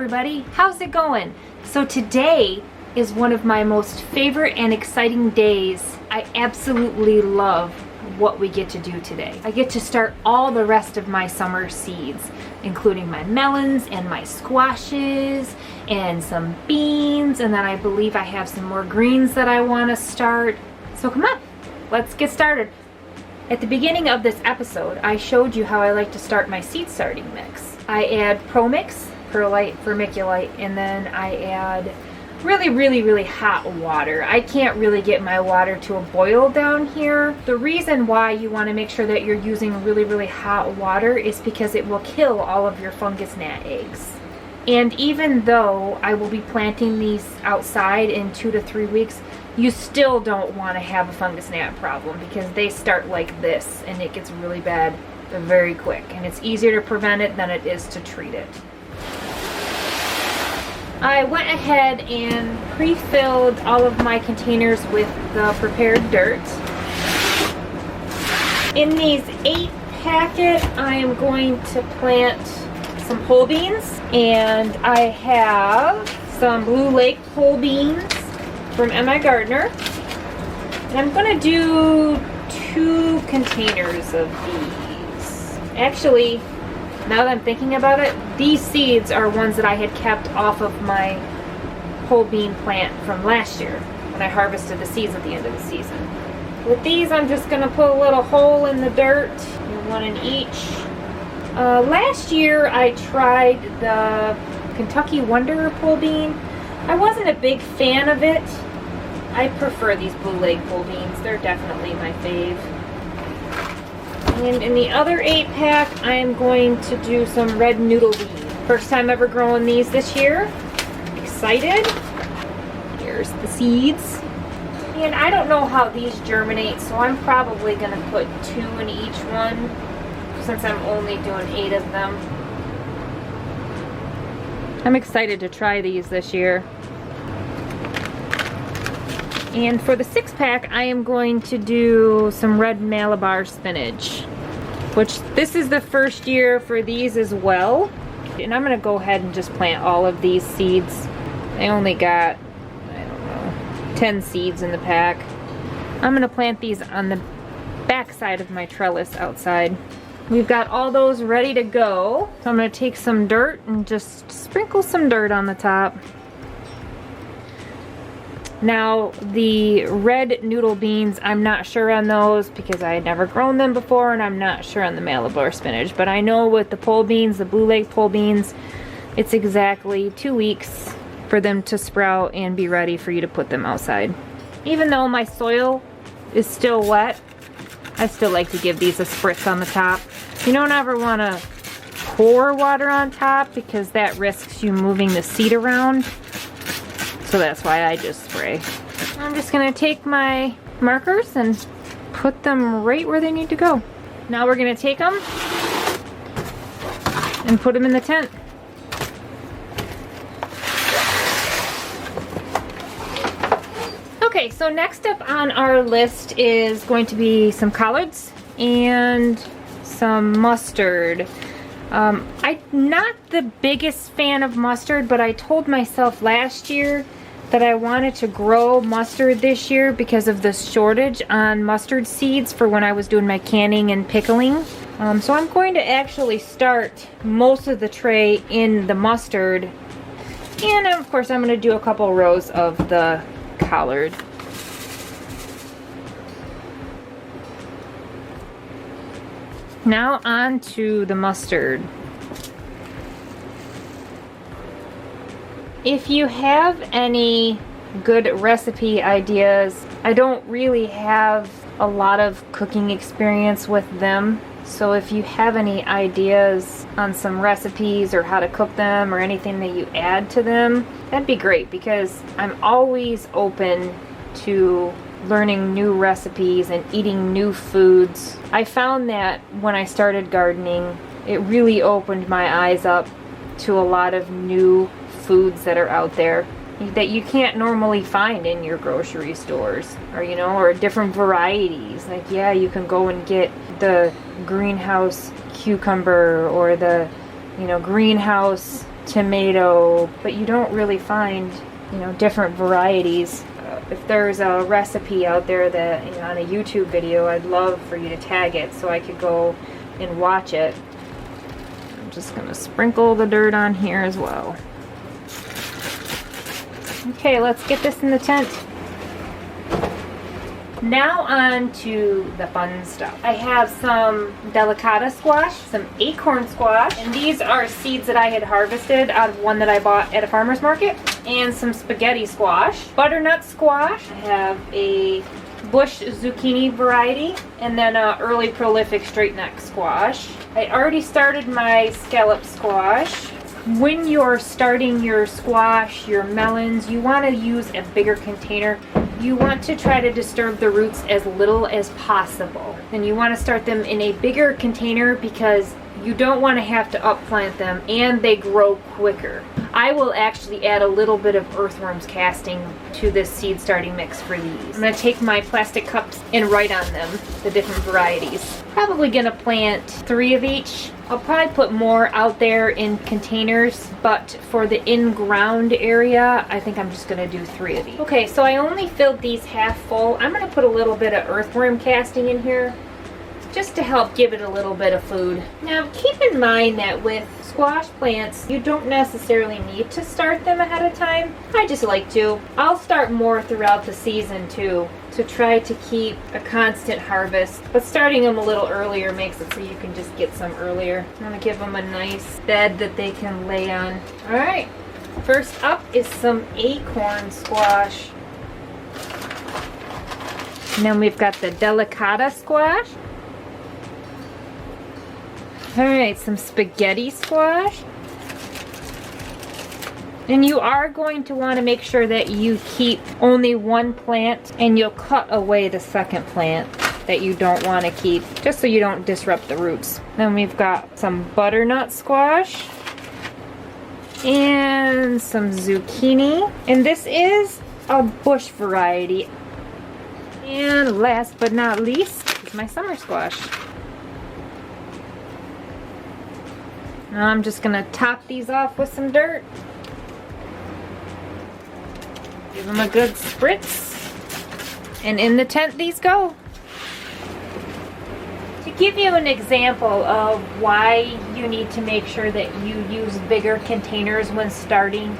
everybody, how's it going? So today is one of my most favorite and exciting days. I absolutely love what we get to do today. I get to start all the rest of my summer seeds, including my melons and my squashes and some beans, and then I believe I have some more greens that I want to start. So come on, let's get started. At the beginning of this episode, I showed you how I like to start my seed starting mix. I add Pro Mix, Perlite, Vermiculite, and then I add really hot water. I can't really get my water to a boil down here. The reason why you want to make sure that you're using really hot water is because it will kill all of your fungus gnat eggs. And even though I will be planting these outside in 2 to 3 weeks, you still don't want to have a fungus gnat problem because they start like this and it gets really bad very quick, and it's easier to prevent it than it is to treat it. I went ahead and pre-filled all of my containers with the prepared dirt. In these 8 packet, I am going to plant some pole beans, and I have some Blue Lake pole beans from M.I. Gardner, and I'm going to do 2 containers of these. Actually, now that I'm thinking about it, these seeds are ones that I had kept off of my whole bean plant from last year when I harvested the seeds at the end of the season. With these, I'm just going to put a little hole in the dirt, one in each. Last year, I tried the Kentucky Wonder pole bean. I wasn't a big fan of it. I prefer these Blue Lake pole beans. They're definitely my fave. And in the other 8 pack, I am going to do some red noodle bean. First time ever growing these this year. Excited. Here's the seeds. And I don't know how these germinate, so I'm probably going to put 2 in each one since I'm only doing 8 of them. I'm excited to try these this year. And for the 6 pack, I am going to do some red Malabar spinach, which this is the first year for these as well. And I'm going to go ahead and just plant all of these seeds. I only got, I don't know, 10 seeds in the pack. I'm going to plant these on the back side of my trellis outside. We've got all those ready to go. So I'm going to take some dirt and just sprinkle some dirt on the top. Now, the red noodle beans, I'm not sure on those because I had never grown them before, and I'm not sure on the Malabar spinach. But I know with the pole beans, the Blue Lake pole beans, it's exactly 2 weeks for them to sprout and be ready for you to put them outside. Even though my soil is still wet, I still like to give these a spritz on the top. You don't ever want to pour water on top because that risks you moving the seed around. So that's why I just spray. I'm just gonna take my markers and put them right where they need to go. Now we're gonna take them and put them in the tent. Okay, so next up on our list is going to be some collards and some mustard. I'm not the biggest fan of mustard, but I told myself last year that I wanted to grow mustard this year because of the shortage on mustard seeds for when I was doing my canning and pickling. So I'm going to actually start most of the tray in the mustard, and of course I'm going to do a couple rows of the collard. Now on to the mustard. If you have any good recipe ideas, I don't really have a lot of cooking experience with them. So if you have any ideas on some recipes or how to cook them or anything that you add to them, that'd be great because I'm always open to learning new recipes and eating new foods. I found that when I started gardening, it really opened my eyes up to a lot of new foods that are out there that you can't normally find in your grocery stores, or or different varieties. Like, yeah, you can go and get the greenhouse cucumber or the greenhouse tomato, but you don't really find, you know, different varieties. If there's a recipe out there that, you know, on a YouTube video, I'd love for you to tag it so I could go and watch it. I'm just gonna sprinkle the dirt on here as well. Okay, let's get this in the tent. Now on to the fun stuff. I have some delicata squash, some acorn squash, and these are seeds that I had harvested out of one that I bought at a farmer's market, and some spaghetti squash, butternut squash. I have a bush zucchini variety, and then a early prolific straight neck squash. I already started my scallop squash. When you're starting your squash, your melons, you want to use a bigger container. You want to try to disturb the roots as little as possible. And you want to start them in a bigger container because you don't want to have to upplant them and they grow quicker. I will actually add a little bit of earthworms casting to this seed starting mix for these. I'm going to take my plastic cups and write on them the different varieties. Probably going to plant 3 of each. I'll probably put more out there in containers, but for the in-ground area, I think I'm just going to do 3 of these. Okay, so I only filled these half full. I'm going to put a little bit of earthworm casting in here, just to help give it a little bit of food. Now keep in mind that with squash plants, you don't necessarily need to start them ahead of time. I just like to. I'll start more throughout the season too, to try to keep a constant harvest. But starting them a little earlier makes it so you can just get some earlier. I'm gonna give them a nice bed that they can lay on. All right, first up is some acorn squash. And then we've got the delicata squash. Alright, some spaghetti squash. And you are going to want to make sure that you keep only 1 plant and you'll cut away the second plant that you don't want to keep, just so you don't disrupt the roots. Then we've got some butternut squash and some zucchini. And this is a bush variety. And last but not least is my summer squash. Now I'm just gonna top these off with some dirt. Give them a good spritz. And in the tent these go. To give you an example of why you need to make sure that you use bigger containers when starting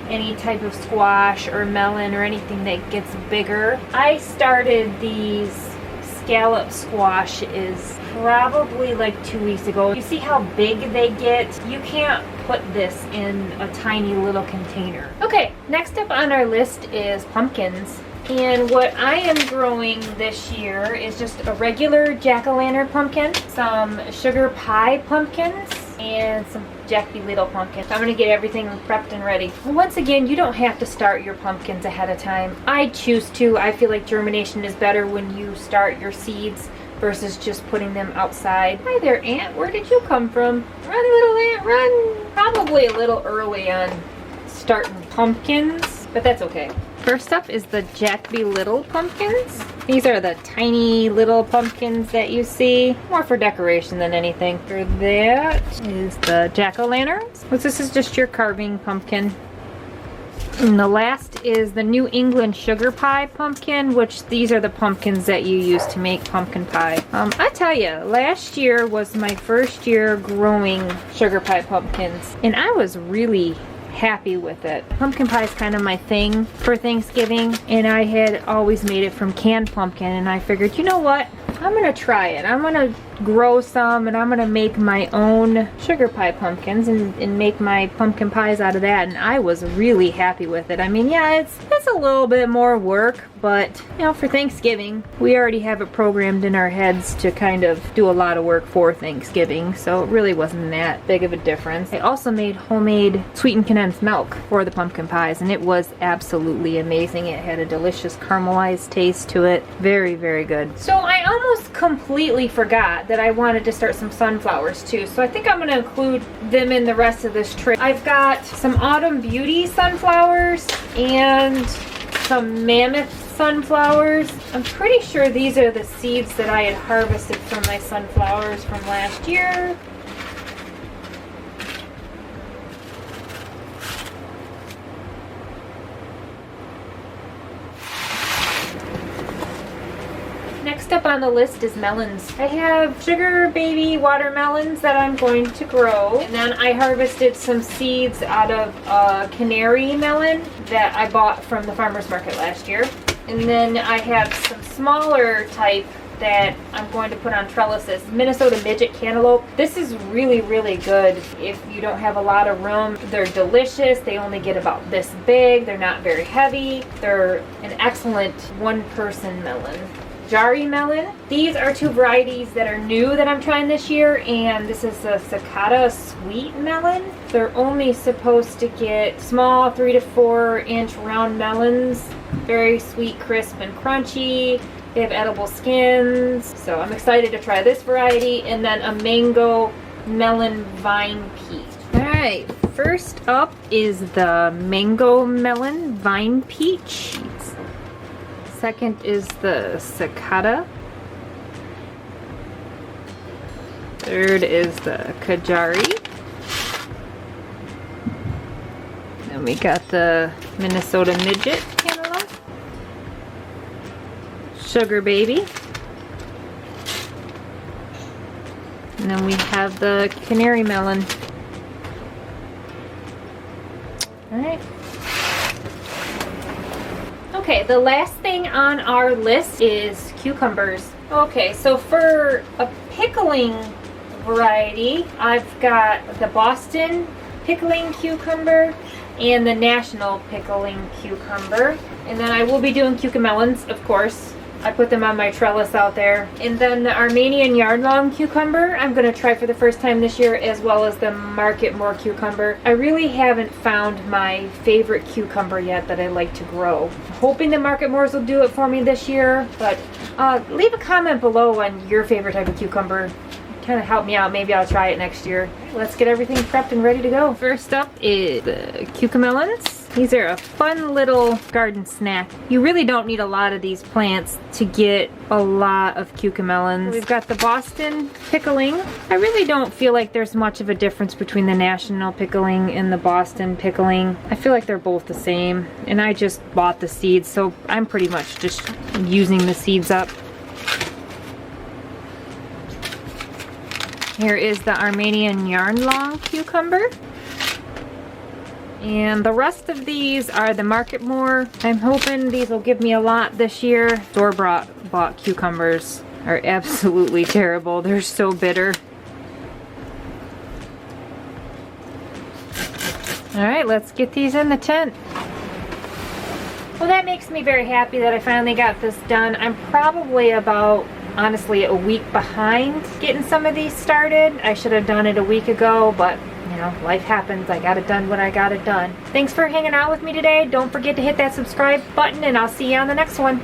any type of squash or melon or anything that gets bigger. I started these scallop squash is probably like 2 weeks ago. You see how big they get? You can't put this in a tiny little container. Okay, next up on our list is pumpkins. And what I am growing this year is just a regular jack-o'-lantern pumpkin, some sugar pie pumpkins, and some jack-be-little pumpkins. I'm going to get everything prepped and ready. Once again, you don't have to start your pumpkins ahead of time. I choose to. I feel like germination is better when you start your seeds versus just putting them outside. Hi there, Ant. Where did you come from? Run, little ant, run. Probably a little early on starting pumpkins, but that's okay. First up is the Jack-be-little pumpkins. These are the tiny little pumpkins that you see. More for decoration than anything. For that is the jack-o'-lanterns. This is just your carving pumpkin. And the last is the New England sugar pie pumpkin, which these are the pumpkins that you use to make pumpkin pie. I tell you, last year was my first year growing sugar pie pumpkins, and I was really happy with it. Pumpkin pie is kind of my thing for Thanksgiving, and I had always made it from canned pumpkin, and I figured, you know what? I'm gonna try it. I'm gonna grow some and I'm gonna make my own sugar pie pumpkins and make my pumpkin pies out of that, and I was really happy with it. I mean, yeah, it's a little bit more work, but you know, for Thanksgiving, we already have it programmed in our heads to kind of do a lot of work for Thanksgiving, so it really wasn't that big of a difference. I also made homemade sweetened condensed milk for the pumpkin pies, and it was absolutely amazing. It had a delicious caramelized taste to it. Very, very good. So I almost completely forgot that I wanted to start some sunflowers too, so I think I'm going to include them in the rest of this trip. I've got some Autumn Beauty sunflowers and some Mammoth sunflowers. I'm pretty sure these are the seeds that I had harvested from my sunflowers from last year. Next up on the list is melons. I have sugar baby watermelons that I'm going to grow. And then I harvested some seeds out of a canary melon that I bought from the farmer's market last year. And then I have some smaller type that I'm going to put on trellises. Minnesota midget cantaloupe. This is really, really good if you don't have a lot of room. They're delicious. They only get about this big. They're not very heavy. They're an excellent one-person melon. Jari melon. These are two varieties that are new that I'm trying this year, and this is a cicada sweet melon. They're only supposed to get small 3 to 4 inch round melons. Very sweet, crisp, and crunchy. They have edible skins, so I'm excited to try this variety. And then a mango melon vine peach. Alright, first up is the mango melon vine peach. Second is the cicada. Third is the kajari. Then we got the Minnesota midget cantaloupe. Sugar baby. And then we have the canary melon. Alright. Okay, the last thing on our list is cucumbers. Okay, so for a pickling variety, I've got the Boston pickling cucumber and the National pickling cucumber. And then I will be doing cucamelons, of course. I put them on my trellis out there. And then the Armenian yard-long cucumber I'm going to try for the first time this year, as well as the Marketmore cucumber. I really haven't found my favorite cucumber yet that I like to grow. I'm hoping the Marketmores will do it for me this year, but leave a comment below on your favorite type of cucumber. Kind of help me out. Maybe I'll try it next year. Let's get everything prepped and ready to go. First up is the cucamelons. These are a fun little garden snack. You really don't need a lot of these plants to get a lot of cucamelons. We've got the Boston pickling. I really don't feel like there's much of a difference between the National pickling and the Boston pickling. I feel like they're both the same, and I just bought the seeds, so I'm pretty much just using the seeds up. Here is the Armenian yarn-long cucumber. And the rest of these are the Marketmore. I'm hoping these will give me a lot this year. Store-bought cucumbers are absolutely terrible. They're so bitter. Alright, let's get these in the tent. Well, that makes me very happy that I finally got this done. I'm probably about, honestly, a week behind getting some of these started. I should have done it a week ago, but you know, life happens. I got it done when I got it done. Thanks for hanging out with me today. Don't forget to hit that subscribe button, and I'll see you on the next one.